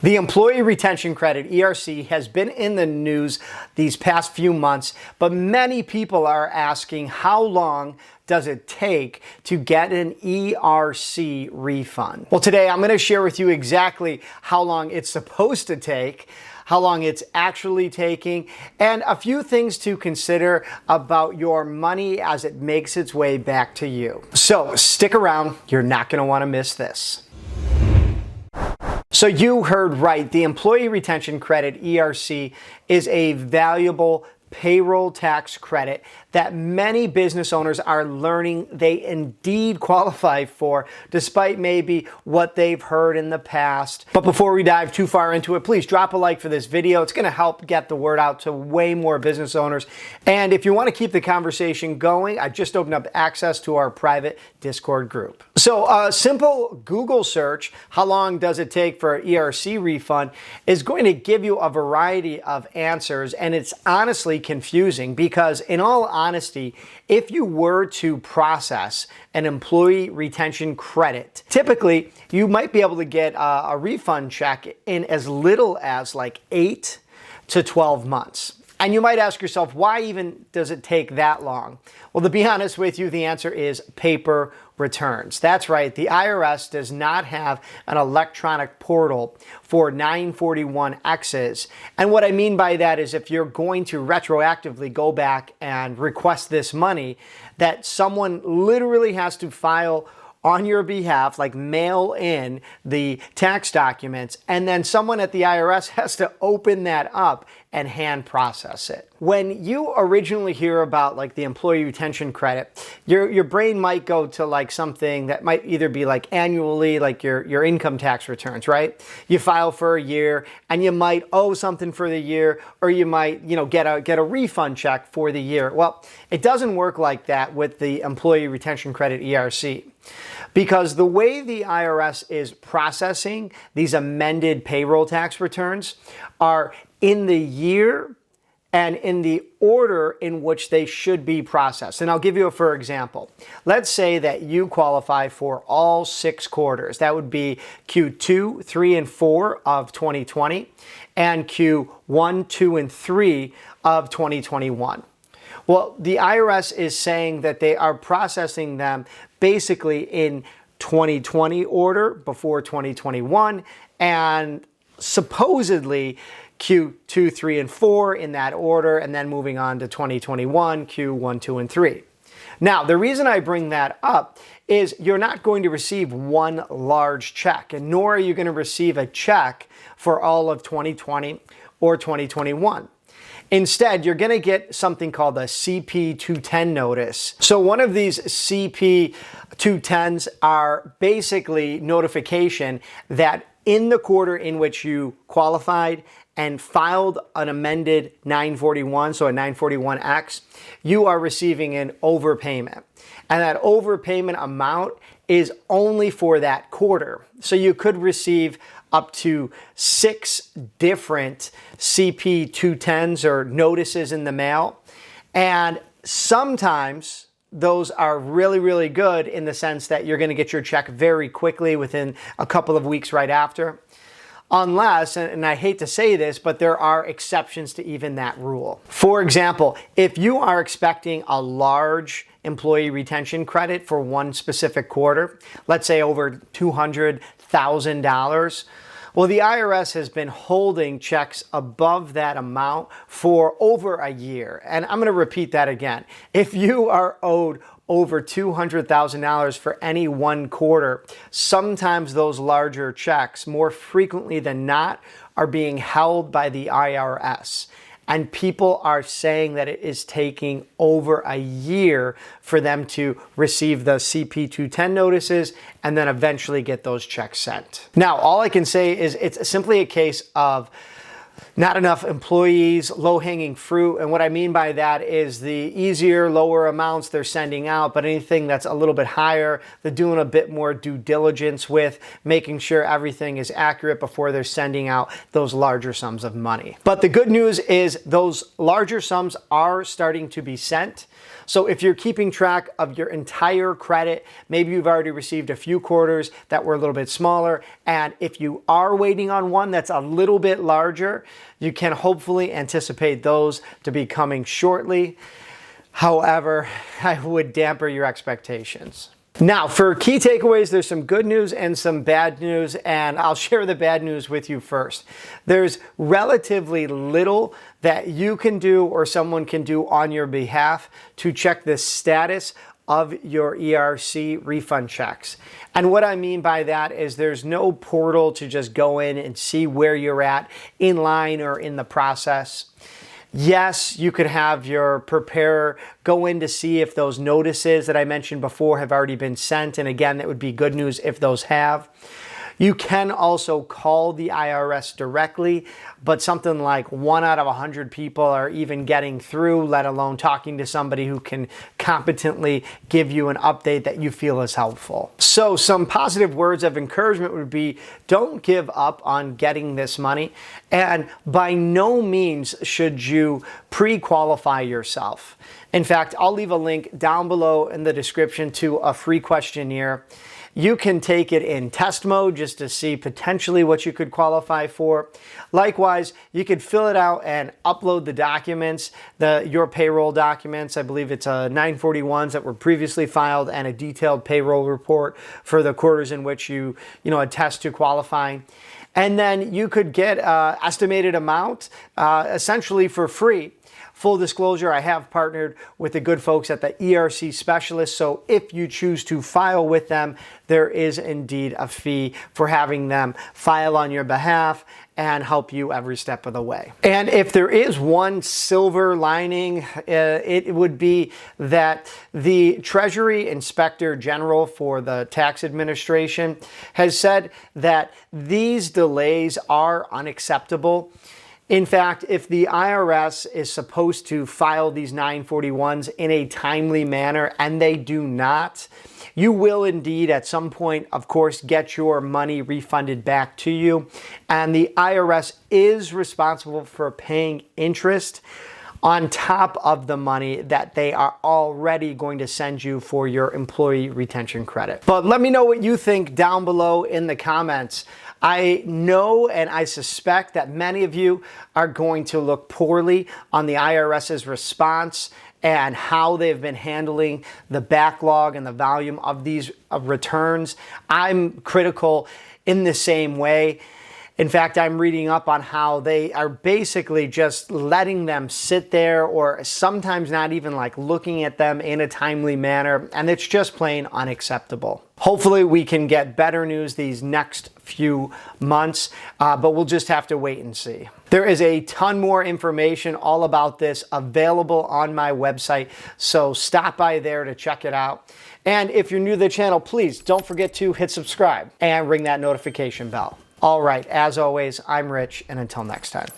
The Employee Retention Credit, ERC, has been in the news these past few months, but many people are asking how long does it take to get an ERC refund? Well, today I'm going to share with you exactly how long it's supposed to take, how long it's actually taking, and a few things to consider about your money as it makes its way back to you. So stick around, you're not going to want to miss this. So you heard right, the Employee Retention Credit, ERC, is a valuable payroll tax credit that many business owners are learning they indeed qualify for, despite maybe what they've heard in the past. But before we dive too far into it, please drop a like for this video. It's going to help get the word out to way more business owners. And if you want to keep the conversation going, I just opened up access to our private Discord group. So a simple Google search, how long does it take for an ERC refund, is going to give you a variety of answers, and it's honestly confusing because, in all honesty, if you were to process an employee retention credit, typically you might be able to get a refund check in as little as like 8 to 12 months. And you might ask yourself, why even does it take that long? Well, to be honest with you, the answer is paper returns. That's right, the IRS does not have an electronic portal for 941Xs. And what I mean by that is if you're going to retroactively go back and request this money, that someone literally has to file on your behalf, like mail in the tax documents, and then someone at the IRS has to open that up and hand process it. When you originally hear about like the employee retention credit, your brain might go to like something that might either be like annually, like your income tax returns, right? You file for a year and you might owe something for the year, or you might, get a refund check for the year. Well, it doesn't work like that with the employee retention credit, ERC. Because the way the IRS is processing these amended payroll tax returns are in the year and in the order in which they should be processed. And I'll give you a for example. Let's say that you qualify for all 6 quarters. That would be Q2, 3, and 4 of 2020 and Q1, 2, and 3 of 2021. Well, the IRS is saying that they are processing them basically in 2020 order before 2021, and supposedly Q2, 3, and 4 in that order, and then moving on to 2021, Q1, 2, and 3. Now, the reason I bring that up is you're not going to receive one large check, and nor are you going to receive a check for all of 2020 or 2021. Instead, you're going to get something called a CP 210 notice. So one of these CP 210s are basically notification that in the quarter in which you qualified and filed an amended 941, so a 941X, you are receiving an overpayment. And that overpayment amount is only for that quarter. So you could receive up to 6 different CP 210s or notices in the mail. And sometimes those are really, really good in the sense that you're going to get your check very quickly within a couple of weeks right after. Unless, and I hate to say this, but there are exceptions to even that rule. For example, if you are expecting a large employee retention credit for one specific quarter, let's say over $200,000, well, the IRS has been holding checks above that amount for over a year. And I'm going to repeat that again. If you are owed over $200,000 for any one quarter, sometimes those larger checks, more frequently than not, are being held by the IRS. And people are saying that it is taking over a year for them to receive the CP 210 notices and then eventually get those checks sent. Now, all I can say is it's simply a case of not enough employees, low-hanging fruit. And what I mean by that is the easier, lower amounts they're sending out, but anything that's a little bit higher, they're doing a bit more due diligence with, making sure everything is accurate before they're sending out those larger sums of money. But the good news is those larger sums are starting to be sent. So if you're keeping track of your entire credit, maybe you've already received a few quarters that were a little bit smaller, and if you are waiting on one that's a little bit larger, you can hopefully anticipate those to be coming shortly. However, I would damper your expectations. Now, for key takeaways, there's some good news and some bad news, and I'll share the bad news with you first. There's relatively little that you can do or someone can do on your behalf to check the status of your ERC refund checks. And what I mean by that is there's no portal to just go in and see where you're at in line or in the process. Yes, you could have your preparer go in to see if those notices that I mentioned before have already been sent. And again, that would be good news if those have. You can also call the IRS directly, but something like 1 out of 100 people are even getting through, let alone talking to somebody who can competently give you an update that you feel is helpful. So some positive words of encouragement would be, don't give up on getting this money. And by no means should you pre-qualify yourself. In fact, I'll leave a link down below in the description to a free questionnaire. You can take it in test mode just to see potentially what you could qualify for. Likewise, you could fill it out and upload the documents, your payroll documents. I believe it's 941s that were previously filed and a detailed payroll report for the quarters in which you attest to qualifying. And then you could get estimated amount essentially for free. Full disclosure, I have partnered with the good folks at the ERC Specialist, so if you choose to file with them, there is indeed a fee for having them file on your behalf and help you every step of the way. And if there is one silver lining, it would be that the Treasury Inspector General for the Tax Administration has said that these delays are unacceptable. In fact, if the IRS is supposed to file these 941s in a timely manner and they do not, you will indeed at some point, of course, get your money refunded back to you. And the IRS is responsible for paying interest on top of the money that they are already going to send you for your employee retention credit. But let me know what you think down below in the comments. I know and I suspect that many of you are going to look poorly on the IRS's response and how they've been handling the backlog and the volume of these returns. I'm critical in the same way. In fact, I'm reading up on how they are basically just letting them sit there or sometimes not even like looking at them in a timely manner, and it's just plain unacceptable. Hopefully we can get better news these next few months, but we'll just have to wait and see. There is a ton more information all about this available on my website, so stop by there to check it out. And if you're new to the channel, please don't forget to hit subscribe and ring that notification bell. All right, as always, I'm Rich, and until next time.